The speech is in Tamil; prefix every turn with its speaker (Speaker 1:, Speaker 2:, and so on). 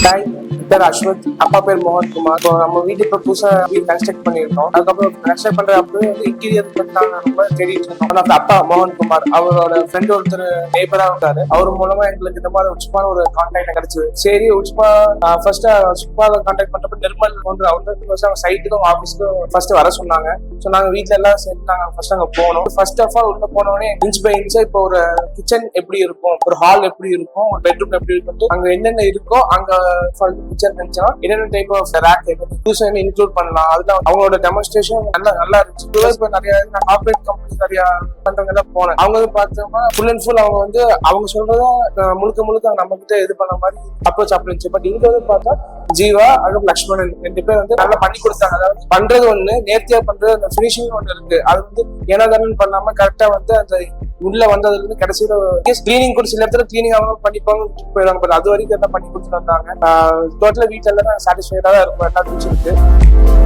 Speaker 1: ஹாய், பேர் அஸ்வத், அப்பா பேர் மோகன் குமார். இப்போ நம்ம வீட்டு இப்போ புதுசா வீடு கன்ஸ்ட்ரக்ட் பண்ணியிருக்கோம். அதுக்கப்புறம் கன்ஸ்ட்ரக்ட் பண்ற அப்பவே வந்து இன்டீரியர் பத்தி ரொம்ப தேடிட்டு இருந்தோம். ஆனா அப்பா மோகன் குமார் அவரோட ஃப்ரெண்ட் ஒருத்தர் நெய்பரா இருந்தாரு. அவர் மூலமா எங்களுக்கு இந்த மாதிரி உச்சுமான ஒரு கான்டாக்ட் கிடைச்சது. சரி உச்சுமா ஃபர்ஸ்ட் உச்சுமாவை கான்டாக்ட் பண்றப்ப நிர்மல் ஒன்று அவங்க சைட்டுக்கும் ஆஃபீஸ்க்கும் ஃபர்ஸ்ட் வர சொன்னாங்க. ஸோ நாங்க வீட்டுல எல்லாம் சேர்ந்து நாங்க ஃபர்ஸ்ட் அங்க போனோம். ஃபர்ஸ்ட் ஆஃப் ஆல் உள்ள போனோடனே இன்ச் பை இன்ச்சா இப்போ ஒரு கிச்சன் எப்படி இருக்கும், ஒரு ஹால் எப்படி இருக்கும், ஒரு பெட்ரூம் எப்படி இருக்கும், அங்க என்னென்ன இருக்கோ அங்க என்னென்ன டைப் ஆஃப் ரேக் இன்க்ளூட் பண்ணலாம். அதுல அவங்களோட டெமான்ஸ்ட்ரேஷன் நல்லா இருந்துச்சு. இப்போ நிறைய கார்பரேட் கம்பெனி நிறைய பண்றவங்க எல்லாம் போனேன். அவங்க வந்து பார்த்தோம்னா ஃபுல் அண்ட் ஃபுல் அவங்க வந்து அவங்க சொல்றதா முழுக்க நம்ம கிட்ட இது பண்ண மாதிரி அப்ரோச் இருந்துச்சு. பட் இங்க வந்து பார்த்தா ஜீவா அதுவும் லக்ஷ்மணன் 2 பேர் வந்து நல்லா பண்ணி கொடுத்தாங்க. அதாவது பண்றது ஒண்ணு, நேர்த்தியா பண்றது, அந்த பினிஷிங் ஒண்ணு இருக்கு. அது வந்து ஏனாதானு பண்ணாம கரெக்டா வந்து அந்த உள்ள வந்ததுல இருந்து கடைசியில கிளீனிங் கூட சில இடத்துல கிளீனிங் அவங்க பண்ணிப்பாங்க போயிடுவாங்க. பட் அது வரைக்கும் எல்லாம் பண்ணி கொடுத்துட்டு வந்தாங்க. டோட்டலா வீட்டுல எல்லாம் சாட்டிஸ்ஃபைடா தான் இருக்கும். எல்லாத்தையும்